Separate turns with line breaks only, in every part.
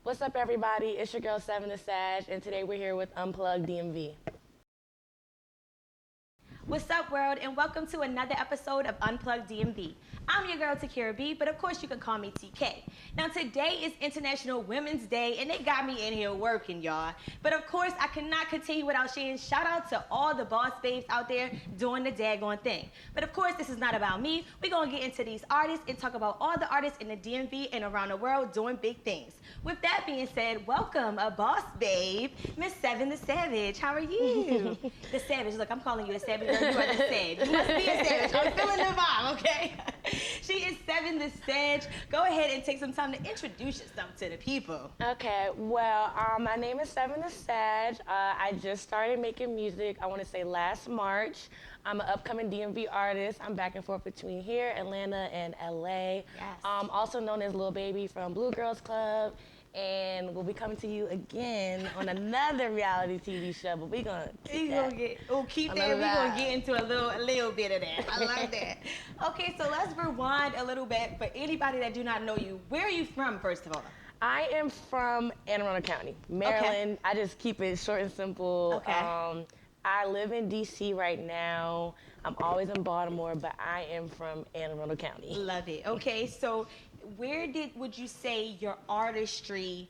What's up, everybody? It's your girl, SEVYN the SAG, and today we're here with UnpluggedDMV.
What's up, world, and welcome to another episode of Unplugged DMV. I'm your girl, Takira B, but of course you can call me TK. Now, today is International Women's Day, and they got me in here working, y'all. But of course, I cannot continue without saying shout out to all the boss babes out there doing the daggone thing. But of course, this is not about me. We're gonna get into these artists and talk about all the artists in the DMV and around the world doing big things. With that being said, welcome, a boss babe, Miss SEVYN the Savage. How are you? The Savage. Look, I'm calling you the Savage. You are the Sag. You must be a Savage. I'm feeling the vibe, okay? She is SEVYN the Sag. Go ahead and take some time to introduce yourself to the people.
Okay, well, my name is SEVYN the SAG. I just started making music, I want to say last March. I'm an upcoming DMV artist. I'm back and forth between here, Atlanta, and LA.
Yes.
Also known as Lil Baby from Blue Girls Club. And we'll be coming to you again on another reality TV show, but we're gonna keep that.
We're gonna get into a little bit of that. I like that. Okay, so let's rewind a little bit. For anybody that do not know you, where are you from, first of all?
I am from Anne Arundel County, Maryland. Okay. I just keep it short and simple.
Okay.
I live in DC right now. I'm always in Baltimore, but I am from Anne Arundel County.
Love it. Okay, so where would you say your artistry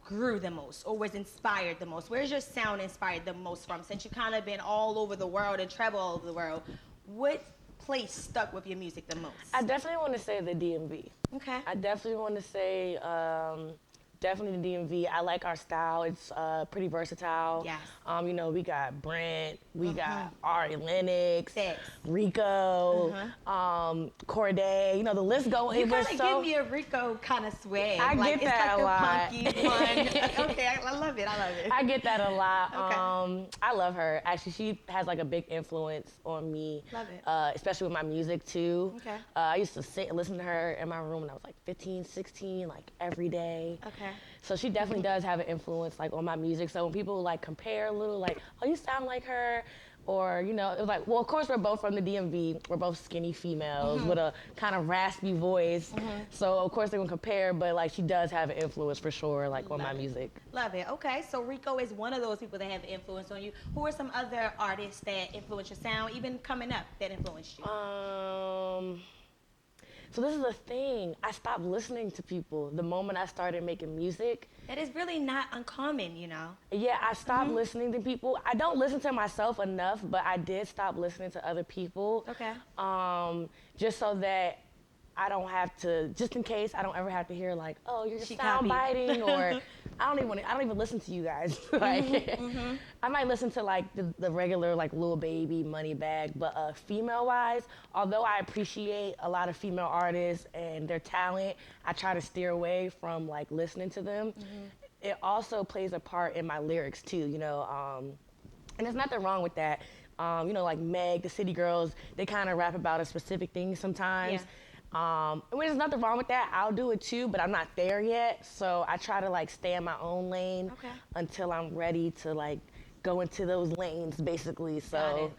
grew the most or was inspired the most? Where's your sound inspired the most from? Since you've kind of been all over the world and travel all over the world, what place stuck with your music the most?
I definitely want to say the DMV.
Okay.
I definitely want to say definitely the DMV. I like our style. It's pretty versatile.
Yes.
You know, we got Brent, we got Ari Lennox,
Thanks.
Rico, Corday. You know, the list goes.
You kind of give me a Rico kind of swag.
I
like,
get that
it's like
a lot.
Punky, fun. Okay, I love it. I love it.
I get that a lot.
Okay.
I love her. Actually, she has like a big influence on me.
Love it.
Especially with my music too.
Okay.
I used to sit and listen to her in my room when I was like 15, 16, like every day.
Okay.
So she definitely does have an influence like on my music. So when people like compare a little, like, oh, you sound like her, or you know, it was like, well, of course we're both from the DMV. We're both skinny females with a kind of raspy voice. So of course they're gonna compare, but like she does have an influence for sure, like on my music.
Love it. Okay, so Rico is one of those people that have influence on you. Who are some other artists that influence your sound, even coming up, that influenced you?
So this is the thing. I stopped listening to people the moment I started making music.
That is really not uncommon, you know.
Yeah, I stopped listening to people. I don't listen to myself enough, but I did stop listening to other people.
Okay.
Just so that I don't have to, just in case I don't ever have to hear like, oh, you're
She
sound
copied.
biting, or I don't even listen to you guys. Like, I might listen to like the regular like Lil Baby, Moneybag, but female wise, although I appreciate a lot of female artists and their talent, I try to steer away from like listening to them. It also plays a part in my lyrics too, you know, and there's nothing wrong with that. You know, like Meg, the City Girls, they kind of rap about a specific thing sometimes.
Yeah.
I mean, there's nothing wrong with that. I'll do it too, but I'm not there yet. So I try to like stay in my own lane until I'm ready to like go into those lanes, basically. So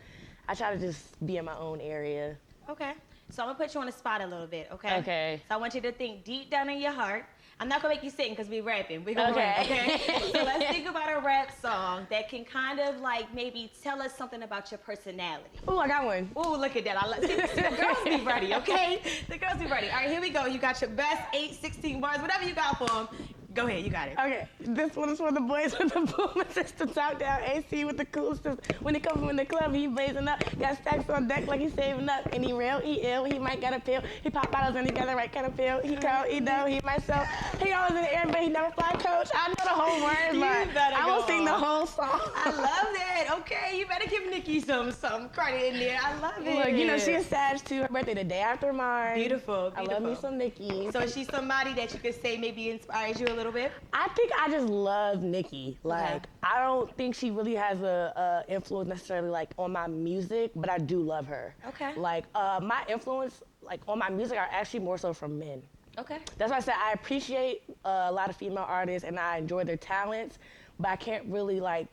I try to just be in my own area.
Okay. So I'm gonna put you on the spot a little bit, okay?
Okay.
So I want you to think deep down in your heart. I'm not gonna make you sing because we're rapping. We're gonna
Okay.
rap, okay? So let's think about a rap song that can kind of like maybe tell us something about your personality.
Ooh, I got one.
Ooh, look at that. See, the girls be ready, okay? The girls be ready. All right, here we go. You got your best 8, 16 bars, whatever you got for them. Go ahead, you got it.
Okay, this one is for the boys with the boom system, top down AC with the cool system. When he comes from the club, he blazing up. Got stacks on deck like he's saving up. And he real, he ill, he might get a pill. He pop bottles and he got the right kind of pill. He cold, he know, he myself. He always in the air, but he never fly coach. I know the whole word, but I won't sing the whole song.
I love that. Okay, you better give Nikki some credit in there. I love it.
Look, you know, she is Sag too. Her birthday the day after mine.
Beautiful,
I love me some Nikki.
So she's somebody that you could say maybe inspires you a little bit?
I think I just love Nikki. Like, I don't think she really has a influence necessarily like on my music, but I do love her.
Okay.
Like, my influence like on my music are actually more so from men.
Okay.
That's why I said I appreciate a lot of female artists and I enjoy their talents, but I can't really like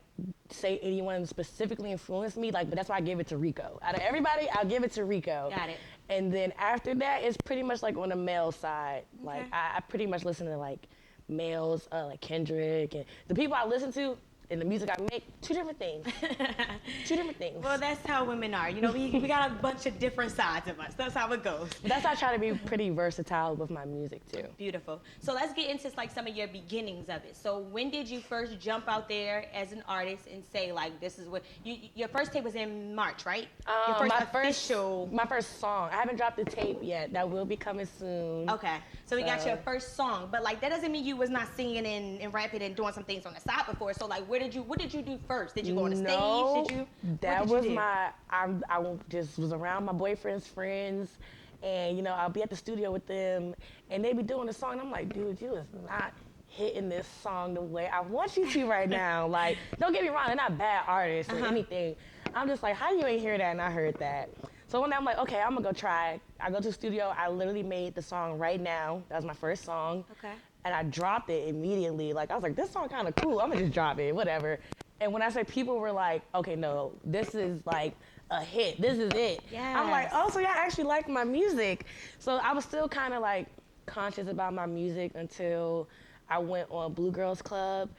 say anyone specifically influenced me. Like, but that's why I give it to Rico. Out of everybody, I'll give it to Rico.
Got it.
And then after that, it's pretty much like on the male side.
Okay.
Like I pretty much listen to like males, like Kendrick, and the people I listen to and the music I make, two different things. Two different things.
Well, that's how women are. You know, we got a bunch of different sides of us. That's how it goes.
That's how I try to be pretty versatile with my music too.
Beautiful. So let's get into like some of your beginnings of it. So when did you first jump out there as an artist and say like, this is what your first tape was in March, right? Your first official.
My first song. I haven't dropped the tape yet. That will be coming soon.
Okay. So we got your first song, but like that doesn't mean you was not singing and rapping and doing some things on the side before. So like, what did you do first? Did you go on the stage? I just was around my boyfriend's friends, and you know, I'll be at the studio with them, and they be doing the song, and I'm like, dude, you is not hitting this song the way I want you to right now. Like, don't get me wrong, they're not bad artists or anything. I'm just like, how you ain't hear that and I heard that? So one day I'm like, okay, I'm gonna go try. I go to the studio, I literally made the song Right Now. That was my first song. Okay.
And I dropped it immediately. Like, I was like, this song kind of cool. I'm gonna just drop it, whatever. And when I say people were like, okay, no, this is like a hit. This is it.
Yes.
I'm like, oh, so y'all actually like my music. So I was still kind of like conscious about my music until I went on Blue Girls Club.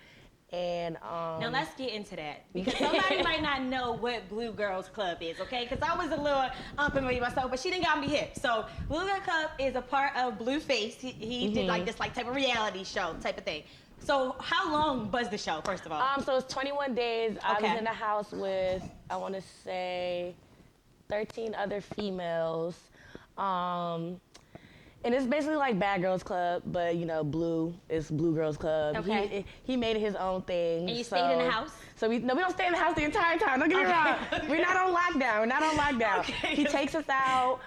And
now let's get into that, because somebody might not know what Blue Girls Club is, okay? Because I was a little unfamiliar myself, but she didn't got me hip. So Blue Girls Club is a part of Blueface. He did like this like type of reality show type of thing. So how long was the show, first of all?
So it's 21 days. I was in the house with, I want to say, 13 other females. And it's basically like Bad Girls Club, but you know, Blue is Blue Girls Club.
Okay.
He made it his own thing.
And you stayed in the house?
So we don't stay in the house the entire time. Don't get me wrong. We're not on lockdown.
Okay.
He takes us out.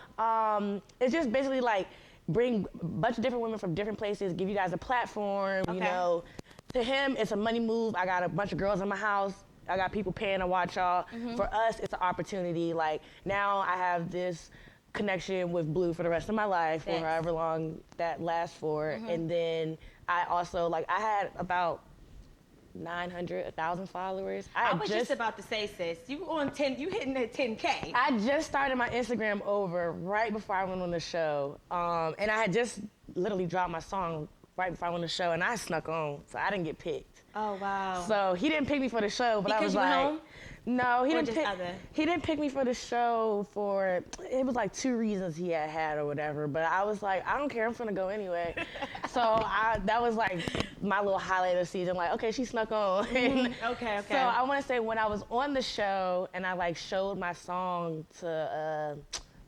It's just basically like bring a bunch of different women from different places, give you guys a platform. You know, to him it's a money move. I got a bunch of girls in my house. I got people paying to watch y'all. For us, it's an opportunity. Like now I have this connection with Blue for the rest of my life, or however long that lasts for. And then I also, like, I had about 900, 1,000 followers.
I was just about to say, sis, you hitting that 10K.
I just started my Instagram over right before I went on the show. And I had just literally dropped my song right before I went on the show, and I snuck on, so I didn't get picked.
Oh, wow.
So he didn't pick me for the show, but
because
I was
you
like,
home?
No, he didn't pick me for the show for, it was like 2 reasons he had or whatever, but I was like, I don't care, I'm gonna go anyway. So that was like my little highlight of the season, like, okay, she snuck on.
Okay.
So I wanna say when I was on the show and I like showed my song to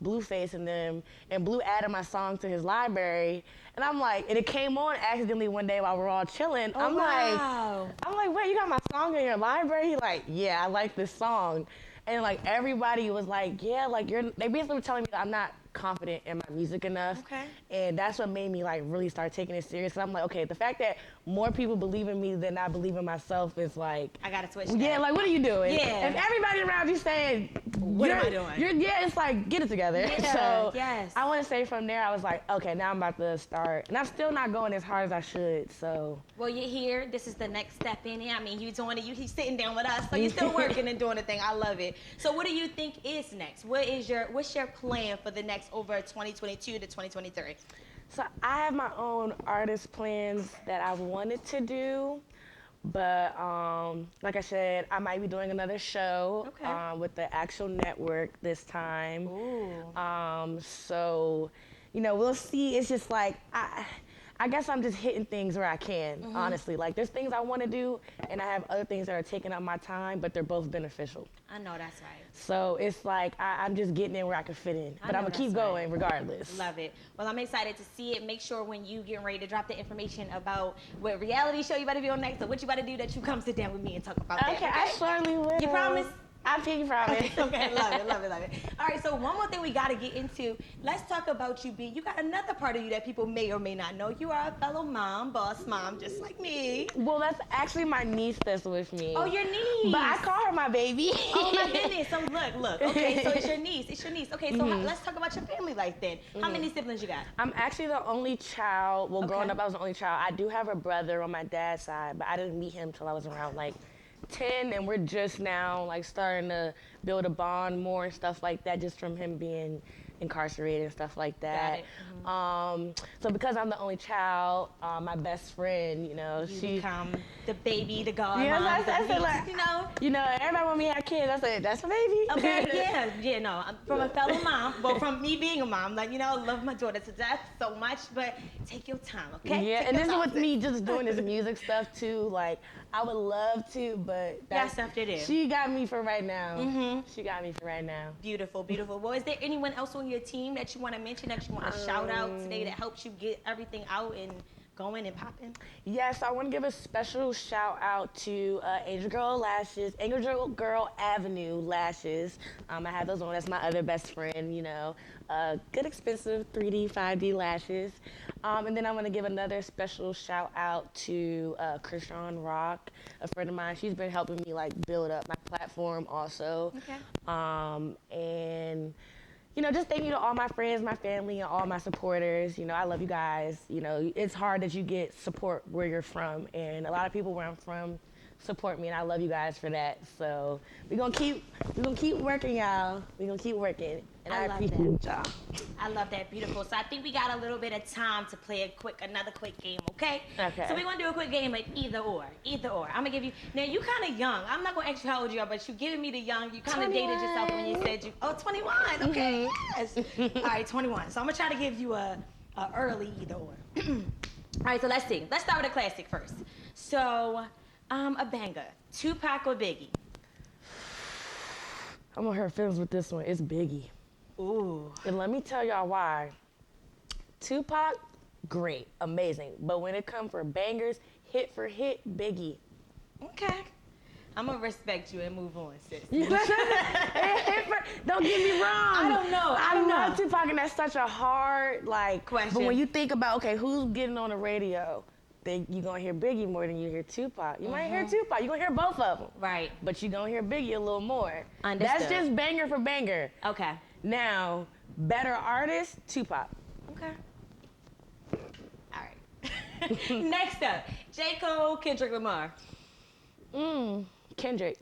Blueface and them, and Blue added my song to his library, and I'm like, and it came on accidentally one day while we're all chilling.
Oh, wow.
I'm like, wait, you got my song in your library? He like, yeah, I like this song. And like everybody was like, yeah, like they basically were telling me that I'm not confident in my music enough.
Okay.
And that's what made me like really start taking it serious. Cause I'm like, okay, the fact that more people believe in me than I believe in myself is like,
I gotta switch
yeah,
that.
like what are you doing?
Yeah.
If everybody around you saying,
what am I doing?
Yeah, it's like, get it together.
Yeah,
so
yes.
I want to say from there, I was like, okay, now I'm about to start. And I'm still not going as hard as I should, so.
Well, you're here. This is the next step in it. I mean, you doing it. He's sitting down with us, so you're still working and doing the thing. I love it. So what do you think is next? What's your plan for the next over 2022 to 2023?
So I have my own artist plans that I wanted to do, but like I said, I might be doing another show with the actual network this time.
Ooh.
So, you know, we'll see. It's just like I guess I'm just hitting things where I can, honestly. Like, there's things I want to do, and I have other things that are taking up my time, but they're both beneficial.
I know that's right.
So it's like I'm just getting in where I can fit in. But I'm going to keep going regardless.
Love it. Well, I'm excited to see it. Make sure when you get ready to drop the information about what reality show you better be on next or what you better do, that you come sit down with me and talk about that.
Okay, I surely will.
You promise?
I pinky promise.
Okay, love it. All right, so one more thing we got to get into. Let's talk about you got another part of you that people may or may not know. You are a fellow mom, boss mom, just like me.
Well, that's actually my niece that's with me.
Oh, your niece.
But I call her my baby.
Oh, my goodness. So look. Okay, so it's your niece. Okay, so let's talk about your family life then. How many siblings you got?
I'm actually the only child. Well, growing up, I was the only child. I do have a brother on my dad's side, but I didn't meet him till I was around like 10, and we're just now like starting to build a bond more and stuff like that, just from him being incarcerated and stuff like that.
Got
So because I'm the only child, my best friend,
You become the baby, the godmom,
I said, like,
you know.
Everybody want me to have kids. I said, that's a baby.
Okay, yeah, no. From a fellow mom, well, from me being a mom, like, love my daughter to death so much, but take your time, okay?
Yeah,
Take
and
your
this is
time.
with me just doing this music stuff too. Like, I would love to, but
Got stuff to do.
she got me for right now. She got me for right now.
Beautiful, beautiful. Well, is there anyone else on your team that you want to mention, that you want to shout out today that helps you get everything out and going and popping?
Yes, I want to give a special shout out to Angel Girl Avenue Lashes. I have those on. That's my other best friend, good expensive 3D, 5D lashes. And then I want to give another special shout out to Krishan Rock, a friend of mine. She's been helping me like build up my platform also.
Okay.
And just thank you to all my friends, my family, and all my supporters. I love you guys. It's hard that you get support where you're from, and a lot of people where I'm from support me, and I love you guys for that. So we're gonna keep working, y'all. We're gonna keep working, and I appreciate y'all.
I love that. Beautiful. So I think we got a little bit of time to play another quick game, okay?
Okay.
So we're gonna do a quick game of either or. I'm gonna give you. Now you kind of young. I'm not gonna ask you how old you are, but you giving me the young. You kind of dated yourself when you said 21. Okay. Yes. All right, 21. So I'm gonna try to give you a early either or. All right. So let's see. Let's start with a classic first. So, a banger. Tupac or Biggie?
I'm gonna hurt feelings with this one. It's Biggie.
Ooh.
And let me tell y'all why. Tupac, great, amazing. But when it comes for bangers, hit for hit, Biggie.
Okay. I'm gonna respect you and move on, sis.
Don't get me wrong.
I don't know.
I love Tupac, and that's such a hard
question.
But when you think about, okay, who's getting on the radio? You're gonna hear Biggie more than you hear Tupac. You might hear Tupac. You're gonna hear both of them.
Right.
But you're gonna hear Biggie a little more.
Understood.
That's just banger for banger.
Okay.
Now, better artist, Tupac.
Okay. All right. Next up, J. Cole, Kendrick Lamar.
Kendrick.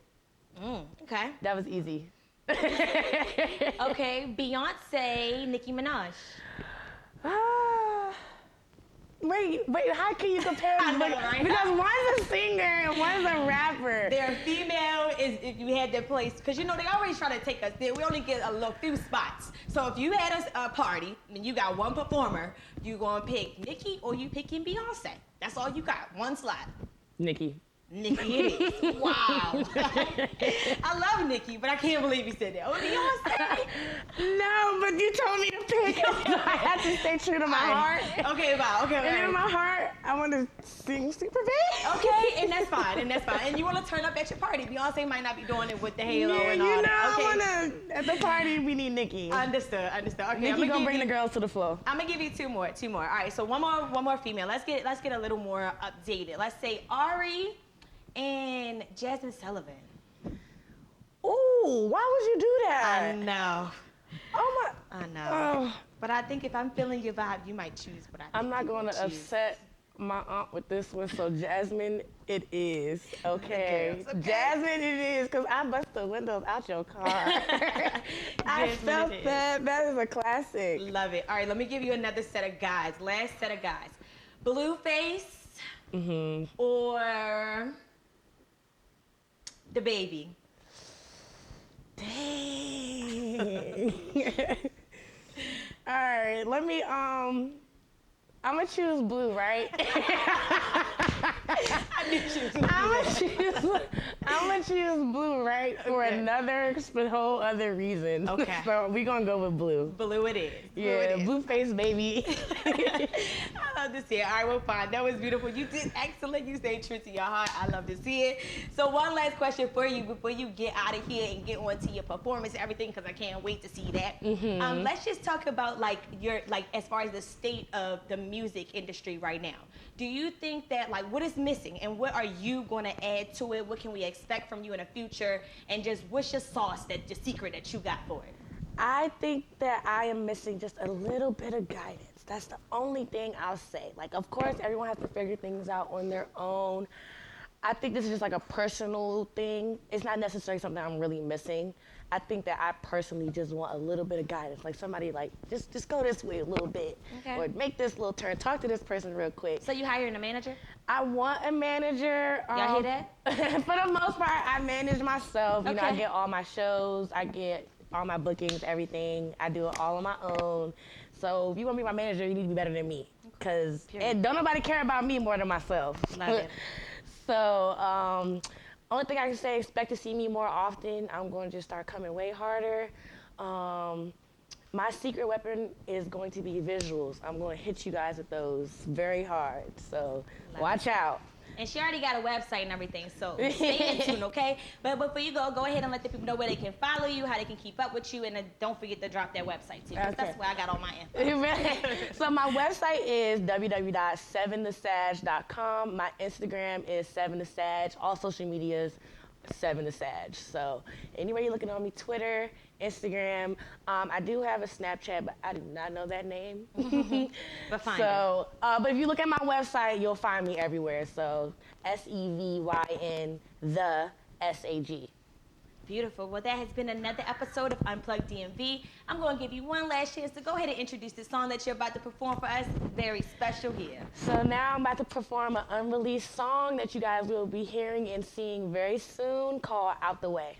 Okay.
That was easy.
Okay, Beyonce, Nicki Minaj.
Wait, how can you compare them?
Right?
Because one's a singer and one's a rapper.
Their female is if you had their place, because they always try to take us there. We only get a few spots. So if you had a party and you got one performer, you gonna pick Nicki or you picking Beyonce. That's all you got, one slot.
Nicki.
Nicki it is. Wow. I love Nicki, but I can't believe you said that. Oh, Beyonce.
No, but you told me to pick. So I had to stay true to my heart.
Okay, wow. Okay.
And in my heart, I want to sing super big.
Okay, and that's fine. And you want to turn up at your party. Beyonce might not be doing it with the halo and all that. Okay.
I want to, at the party, we need Nicki.
Understood. Okay,
Nicki gonna bring the girls to the floor.
I'm gonna give you two more. All right, so one more female. Let's get a little more updated. Let's say Ari and Jasmine Sullivan.
Ooh, why would you do that?
I know.
Oh my.
I know. But I think if I'm feeling your vibe, you might choose what I think.
I'm not going to upset my aunt with this one, so Jasmine, it is. Okay.
Okay.
Jasmine, it is, because I bust the windows out your car. I felt that. That is a classic.
Love it. All right, let me give you another set of guys. Last set of guys. Blueface or the baby.
Dang. All right, let me, I'm gonna choose Blue, right?
I knew she was gonna do that.
I'm gonna choose Blue, right? For another whole other reason.
Okay.
So we gonna go with Blue.
Blue it is.
Yeah, blue face baby.
I love to see it. All right, well, fine. That was beautiful. You did excellent. You stayed true to your heart. I love to see it. So one last question for you before you get out of here and get on to your performance and everything, because I can't wait to see that. Let's just talk about as far as the state of the music industry right now. Do you think that what is missing and what are you going to add to it? What can we expect from you in the future? And just what's your sauce, the secret that you got for it?
I think that I am missing just a little bit of guidance. That's the only thing I'll say. Of course, everyone has to figure things out on their own. I think this is just like a personal thing. It's not necessarily something I'm really missing. I think that I personally just want a little bit of guidance, like somebody like just go this way a little bit, or make this little turn. Talk to this person real quick.
So you hiring a manager?
I want a manager.
Y'all hear that?
For the most part, I manage myself. You know, I get all my shows, I get all my bookings, everything. I do it all on my own. So if you want to be my manager, you need to be better than me, cause don't nobody care about me more than myself.
Love it.
So, only thing I can say, expect to see me more often. I'm going to just start coming way harder. My secret weapon is going to be visuals. I'm going to hit you guys with those very hard. So watch out.
And she already got a website and everything, so stay in tune, okay? But before you go ahead and let the people know where they can follow you, how they can keep up with you, and then don't forget to drop their website too, because that's where I got all my info.
So my website is www.SEVYNTHESAG.com. My Instagram is SEVYN THE SAG. All social medias, SEVYN THE SAG. So anywhere you're looking on me, Twitter, Instagram. I do have a Snapchat, but I do not know that name.
But fine.
So, but if you look at my website, you'll find me everywhere. So SEVYN the SAG.
Beautiful. Well, that has been another episode of Unplugged DMV. I'm going to give you one last chance to go ahead and introduce the song that you're about to perform for us. Very special here.
So now I'm about to perform an unreleased song that you guys will be hearing and seeing very soon called Out the Way.